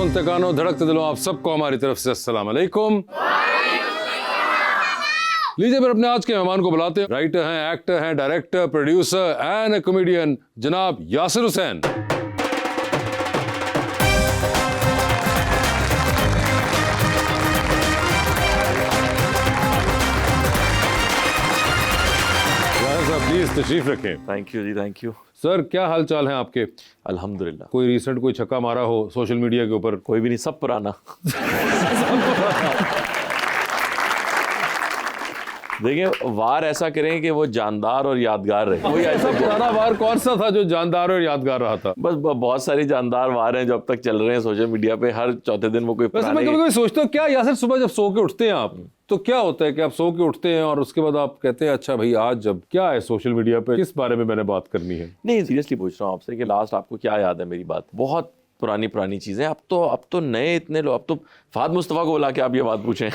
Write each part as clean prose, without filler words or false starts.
बोलते कानों धड़कते दिलों, आप सबको हमारी तरफ से अस्सलाम अलैकुम। लीजिए फिर अपने आज के मेहमान को बुलाते हैं। राइटर हैं, एक्टर हैं, डायरेक्टर, प्रोड्यूसर एंड कॉमेडियन जनाब यासिर हुसैन। प्लीज तशरीफ रखें। Thank you ji, thank you sir. क्या हाल चाल है आपके? अल्हम्दुलिल्लाह। कोई रिसेंट कोई छक्का मारा हो सोशल मीडिया के ऊपर? कोई भी नहीं, सब पुराना। देखिए, वार ऐसा करें कि वो जानदार और यादगार रहे। वही ऐसा पुराना वार कौन सा था जो जानदार और यादगार रहा था? बस बहुत सारी जानदार वार हैं जो अब तक चल रहे हैं सोशल मीडिया पे। हर चौथे दिन वो कोई वैसे मैं कभी सोचता हूँ, क्या यासिर सुबह जब सो के उठते हैं आप, तो क्या होता है कि आप सो के उठते हैं और उसके बाद आप कहते हैं अच्छा भाई आज जब क्या है सोशल मीडिया पे, किस बारे में मैंने बात करनी है? नहीं, सीरियसली पूछ रहा हूँ आपसे कि लास्ट आपको क्या याद है मेरी बात? बहुत पुरानी चीजें। अब तो नए इतने लोग, अब तो फहद मुस्तफा को बुला के आप ये बात पूछें।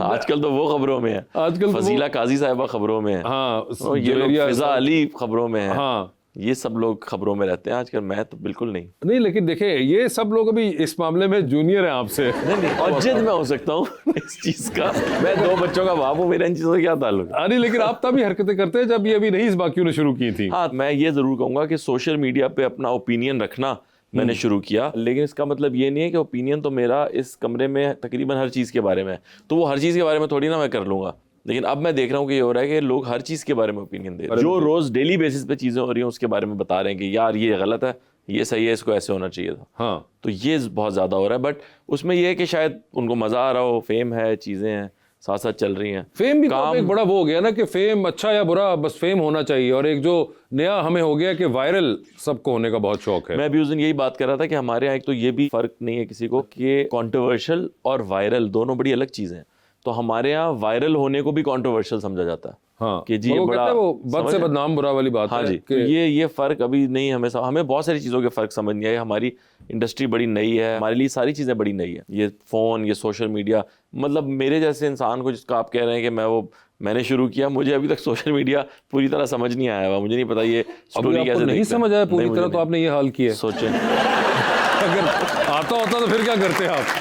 आजकल तो वो खबरों में है, आजकल फजीला काजी साहिबा खबरों में है, हाँ, ये लोग फिजा अली खबरों में है, हाँ, ये सब लोग खबरों में रहते हैं आजकल। मैं तो बिल्कुल नहीं। लेकिन देखिए ये सब लोग अभी इस मामले में जूनियर हैं आपसे। नहीं, और जिद मैं हो सकता हूँ इस चीज का। मैं 2 बच्चों का बाप हूँ, मेरा इन चीजों से क्या ताल्लुक? अरे लेकिन आप तभी हरकतें करते हैं जब ये अभी नहीं इस बाकियों ने शुरू की थी। हाँ, मैं ये जरूर कहूंगा कि सोशल मीडिया पे अपना ओपिनियन रखना मैंने शुरू किया, लेकिन इसका मतलब ये नहीं है कि ओपिनियन तो मेरा इस कमरे में तकरीबन हर चीज़ के बारे में है, तो वो हर चीज़ के बारे में थोड़ी ना मैं कर लूँगा। लेकिन अब मैं देख रहा हूँ कि ये हो रहा है कि लोग हर चीज़ के बारे में ओपिनियन दे रहे हैं। जो रोज़ डेली बेसिस पे चीज़ें हो रही हैं उसके बारे में बता रहे हैं कि यार ये गलत है, ये सही है, इसको ऐसे होना चाहिए था। हाँ, तो ये बहुत ज़्यादा हो रहा है। बट उसमें यह है कि शायद उनको मज़ा आ रहा हो, फेम है, चीज़ें हैं, साथ साथ चल रही हैं। फेम भी काम एक बड़ा वो हो गया ना कि फेम अच्छा या बुरा, बस फेम होना चाहिए। और एक जो नया हमें हो गया कि वायरल सबको होने का बहुत शौक है। मैं भी उस दिन यही बात कर रहा था कि हमारे यहाँ एक तो ये भी फर्क नहीं है किसी को कि कंट्रोवर्शियल और वायरल दोनों बड़ी अलग चीजें हैं। तो हमारे यहाँ वायरल होने को भी कंट्रोवर्शियल समझा जाता है। हाँ, कि जी ये बड़ा वो बद से बदनाम बुरा वाली बात हाँ है। जी, तो ये फर्क अभी नहीं, हमें बहुत सारी चीज़ों के फर्क समझ नहीं आए। हमारी इंडस्ट्री बड़ी नई है, हमारे लिए सारी चीज़ें बड़ी नई है। ये फ़ोन, ये सोशल मीडिया, मतलब मेरे जैसे इंसान को जिसका आप कह रहे हैं कि मैंने शुरू किया, मुझे अभी तक सोशल मीडिया पूरी तरह समझ नहीं आया हुआ। मुझे नहीं पता ये स्टोरी कैसे नहीं समझ आया पूरी तरह, तो आपने ये हाल किया। सोचें अगर आता होता तो फिर क्या करते आप?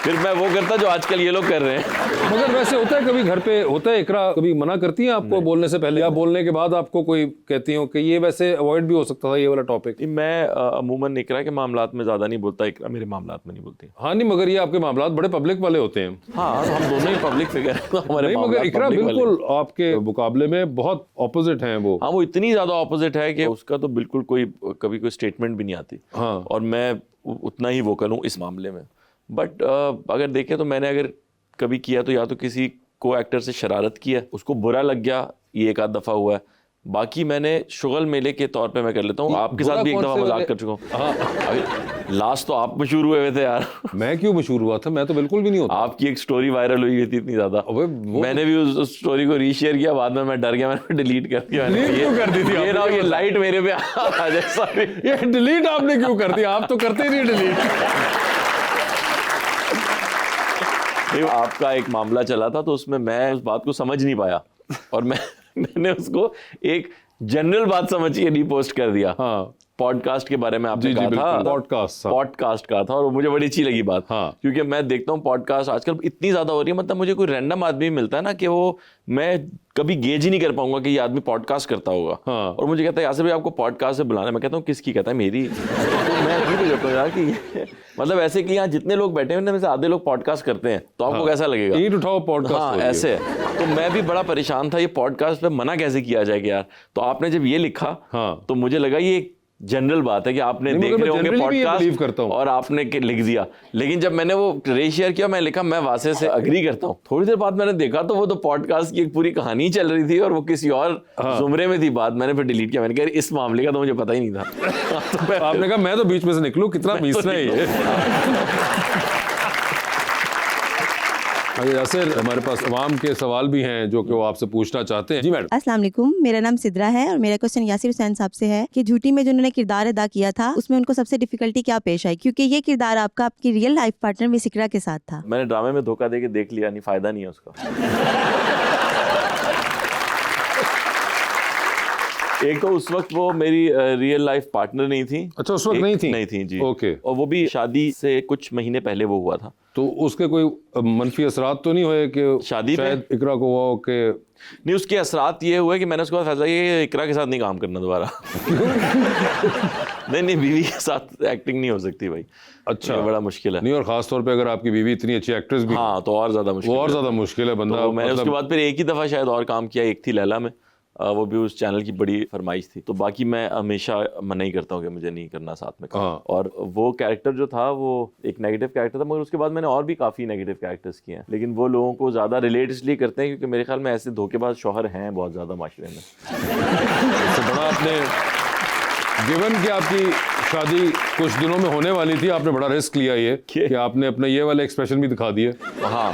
फिर मैं वो करता जो आजकल ये लोग कर रहे हैं। मगर वैसे होता है, कभी घर पे होता है इकरा कभी मना करती हैं आपको बोलने से पहले, या बोलने के बाद आपको कोई कहती हो कि ये वैसे अवॉइड भी हो सकता था ये वाला टॉपिक? मैं अमूमन इकरा के मामलात में ज़्यादा नहीं बोलता, इकरा मेरे मामलात में नहीं बोलती। हाँ नहीं, मगर ये आपके मामलात बड़े पब्लिक वाले होते हैं। हाँ, हम दोनों ही पब्लिक फिगर हैं, हमारे मगर इकरा बिल्कुल आपके मुकाबले में बहुत ऑपोजिट हैं वो। हाँ, वो इतनी ज़्यादा ऑपोजिट है कि उसका तो बिल्कुल कभी कोई स्टेटमेंट भी नहीं आती। हाँ, और मैं उतना ही वोकल हूँ इस मामले में। बट अगर देखें तो मैंने अगर कभी किया तो या तो किसी को एक्टर से शरारत की है, उसको बुरा लग गया, ये एक आध दफ़ा हुआ है। बाकी मैंने शुगल मेले के तौर पे मैं कर लेता हूँ। आपके साथ भी एक दफ़ा मजाक कर चुका हूँ। हाँ, लास्ट तो आप मशहूर हुए थे यार। मैं क्यों मशहूर हुआ था? मैं तो बिल्कुल भी नहीं होता। आपकी एक स्टोरी वायरल हुई थी इतनी ज़्यादा, मैंने भी उस स्टोरी को रीशेयर किया, बाद में मैं डर गया, मैंने डिलीट कर दिया। क्यों कर दी थी? ये लाइट मेरे पे आ जाए। ये डिलीट आपने क्यों कर दिया? आप तो करते ही नहीं डिलीट। आपका एक मामला चला था तो उसमें मैं उस बात को समझ नहीं पाया और मैंने उसको एक जनरल बात समझ के रीपोस्ट कर दिया। हाँ, पॉडकास्ट के बारे में आपने कहा था, पॉडकास्ट का था, और मुझे बड़ी अच्छी लगी बात। हाँ, क्योंकि मैं देखता हूँ पॉडकास्ट आजकल इतनी ज्यादा हो रही है, मतलब मुझे कोई रैंडम आदमी मिलता है ना कि वो मैं कभी गेज ही नहीं कर पाऊंगा कि ये आदमी पॉडकास्ट करता होगा। हाँ, और मुझे कहता है यासिर भाई आपको पॉडकास्ट से बुलाना है। मैं कहता हूँ किसकी? कहता है मेरी। तो मैं अजीब करता हूँ यार कि मतलब ऐसे कि यहाँ जितने लोग बैठे हैं उनमें से आधे लोग पॉडकास्ट करते हैं, तो आपको कैसा लगेगा? ईंट उठाओ पॉडकास्ट। हाँ, ऐसे है। तो मैं भी बड़ा परेशान था, ये पॉडकास्ट पे मना कैसे किया जाएगा यार। तो आपने जब ये लिखा तो मुझे लगा ये जनरल बात है कि आपने देख रहे होंगे पॉडकास्ट और आपने लिख दिया। लेकिन जब मैंने वो रेशेयर किया, मैं लिखा मैं वासे से अग्री करता हूँ। थोड़ी देर बाद मैंने देखा तो वो तो पॉडकास्ट की एक पूरी कहानी चल रही थी और वो किसी और जुमरे में थी बात। मैंने फिर डिलीट किया। मैंने कहा इस मामले का तो मुझे पता ही नहीं था। तो आपने कहा मैं तो बीच में से निकलूं, कितना बीचना है ये। यासिर, हमारे पास अवाम के सवाल भी हैं जो कि वो आपसे पूछना चाहते हैं। जी मैडम। अस्सलाम वालेकुम, मेरा नाम सिद्रा है और मेरा क्वेश्चन यासिर हुसैन साहब से है कि झूठी में जो उन्होंने किरदार अदा किया था उसमें उनको सबसे डिफिकल्टी क्या पेश आई, क्योंकि ये किरदार आपका आपकी रियल लाइफ पार्टनर मिस इकरा के साथ था। मैंने ड्रामे में धोखा दे के देख लिया, नहीं फायदा नहीं है उसका। एक तो उस वक्त वो मेरी रियल लाइफ पार्टनर नहीं थी। अच्छा, उस वक्त नहीं थी जी। ओके। और वो भी शादी से कुछ महीने पहले वो हुआ था। तो उसके कोई मनफी असरात तो नहीं हुए कि शादी पे शायद इकरा को हुआ हो कि नहीं? उसके असरात ये हुए कि मैंने उसके बाद फैसला किया कि इकरा के साथ नहीं काम करना दोबारा। नहीं, बीवी के साथ एक्टिंग नहीं हो सकती भाई। अच्छा, बड़ा मुश्किल है। नहीं, और खास तौर पे अगर आपकी बीवी इतनी अच्छी एक्ट्रेस भी, हाँ, तो और ज्यादा मुश्किल, वो और ज्यादा मुश्किल है बंदा। तो मैंने उसके बाद फिर एक ही दफा शायद और काम किया, एक थी लैला में, वो भी उस चैनल की बड़ी फरमाइश थी। तो बाकी मैं हमेशा मना ही करता हूँ कि मुझे नहीं करना साथ में काम। और वो कैरेक्टर जो था वो एक नेगेटिव कैरेक्टर था, मगर उसके बाद मैंने और भी काफ़ी नेगेटिव कैरेक्टर्स किए हैं, लेकिन वो लोगों को ज़्यादा रिलेट इसलिए करते हैं क्योंकि मेरे ख्याल में ऐसे धोखेबाज शौहर हैं बहुत ज़्यादा माशरे में। इससे बड़ा आपने, गिवन कि आपकी शादी कुछ दिनों में होने वाली थी, आपने बड़ा रिस्क लिया ये कि आपने अपने ये वाले एक्सप्रेशन भी दिखा दिए। हाँ,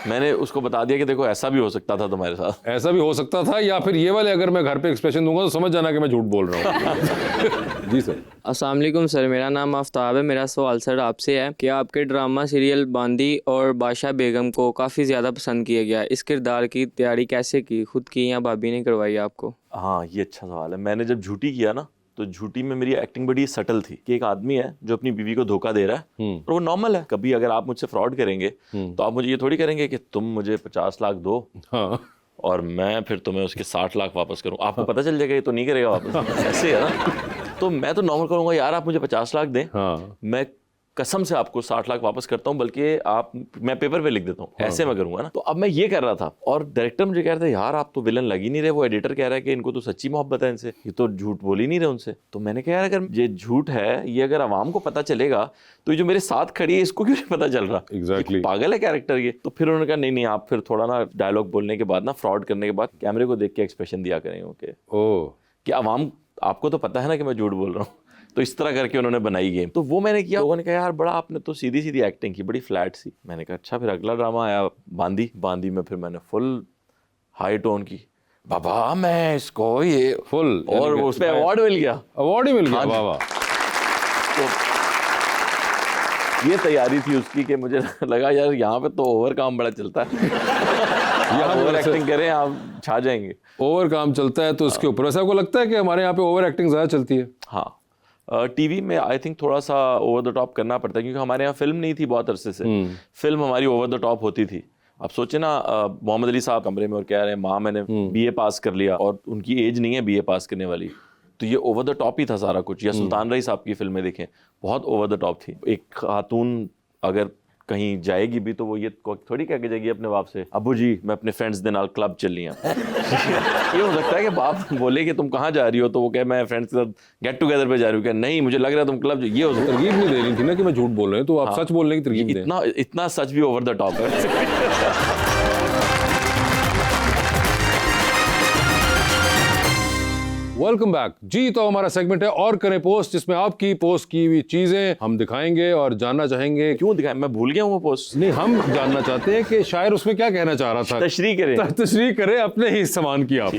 मैंने उसको बता दिया कि देखो ऐसा भी हो सकता था तुम्हारे साथ, ऐसा भी हो सकता था, या फिर ये वाले अगर मैं घर पे एक्सप्रेशन दूंगा तो समझ जाना कि मैं झूठ बोल रहा हूँ। जी सर। अस्सलाम वालेकुम सर, मेरा नाम आफ्ताब है। मेरा सवाल सर आपसे है कि आपके ड्रामा सीरियल बांदी और बादशाह बेगम को काफ़ी ज़्यादा पसंद किया गया। इस किरदार की तैयारी कैसे की, खुद की या भाभी ने करवाई आपको? हाँ, ये अच्छा सवाल है। मैंने जब झूठी किया ना, तो झूठी में मेरी एक्टिंग बड़ी सटल थी कि एक आदमी है जो अपनी बीवी को धोखा दे रहा है और वो नॉर्मल है। कभी अगर आप मुझसे फ्रॉड करेंगे तो आप मुझे ये थोड़ी करेंगे कि तुम मुझे 50 लाख दो और मैं फिर तुम्हें उसके 60 लाख वापस करूँ। आपको पता चल जाएगा ये तो नहीं करेगा वापस, ऐसे है ना। तो मैं तो नॉर्मल करूँगा, यार आप मुझे 50 लाख दें, मैं कसम से आपको 60 लाख वापस करता हूँ, बल्कि मैं पेपर पे लिख देता हूँ, ऐसे मैं करूंगा ना। तो अब मैं ये कर रहा था और डायरेक्टर मुझे कह रहा था यार आप तो विलन लग ही नहीं रहे। वो एडिटर कह रहा है कि इनको तो सच्ची मोहब्बत है इनसे, ये तो झूठ बोल ही नहीं रहे उनसे। तो मैंने कहा यार अगर ये झूठ है, ये अगर आवाम को पता चलेगा तो ये जो मेरे साथ खड़ी है इसको क्यों नहीं पता चल रहा? एग्जैक्टली, पागल है कैरेक्टर ये। तो फिर उन्होंने कहा नहीं आप फिर थोड़ा ना डायलॉग बोलने के बाद ना, फ्रॉड करने के बाद कैमरे को देख के एक्सप्रेशन दिया करेंगे ओके, कि आवाम आपको तो पता है ना कि मैं झूठ बोल रहा हूँ। तो इस तरह करके उन्होंने बनाई गेम। तो वो मैंने किया। लोगों ने कहा यार बड़ा आपने तो सीधी सीधी एक्टिंग की, बड़ी फ्लैट सी। मैंने कहा अच्छा। फिर अगला ड्रामा आया बांदी में फिर मैंने फुल हाई टोन की, बाबा मैं इसको ये फुल, और उस पर अवार्ड मिल गया, अवार्ड ही मिल गया। वाह। तो ये तैयारी थी उसकी कि मुझे लगा यार यहाँ पे तो ओवर काम बड़ा चलता है, यहाँ ओवर एक्टिंग करें आप छा जाएंगे। ओवर काम चलता है तो उसके ऊपर वैसे आपको लगता है कि हमारे यहाँ पे ओवर एक्टिंग ज़्यादा चलती है? हाँ, टीवी में आई थिंक थोड़ा सा ओवर द टॉप करना पड़ता है क्योंकि हमारे यहाँ फिल्म नहीं थी बहुत अरसे से। फिल्म हमारी ओवर द टॉप होती थी। अब सोचे ना, मोहम्मद अली साहब कमरे में और कह रहे हैं माँ मैंने बीए पास कर लिया, और उनकी एज नहीं है बीए पास करने वाली, तो ये ओवर द टॉप ही था सारा कुछ। या सुल्तान रईस साहब की फिल्में देखें, बहुत ओवर द टॉप थी। एक खातून अगर कहीं जाएगी भी तो वो ये थोड़ी कह के जाएगी अपने बाप से, अबू जी मैं अपने फ्रेंड्स के नाल क्लब चली हूं। ये हो सकता है कि बाप बोले कि तुम कहाँ जा रही हो, तो वो कहे मैं फ्रेंड्स के साथ गेट टुगेदर पे जा रही हूँ, क्या नहीं मुझे लग रहा है तुम क्लब। ये हो सकता है। तरकीब नहीं दे रही थी ना कि मैं झूठ बोल रहा हूँ, तो आप सच बोलने की तरकीब दें। इतना सच भी ओवर द टॉप है। वेलकम बैक जी। तो हमारा सेगमेंट है और करें पोस्ट, जिसमें आपकी पोस्ट की हुई चीजें हम दिखाएंगे और जानना चाहेंगे। क्यों दिखाएं? मैं भूल गया हूँ वो पोस्ट। नहीं, हम जानना चाहते हैं कि शायर उसमें क्या कहना चाह रहा था। तशरीह करें अपने ही सामान की। आप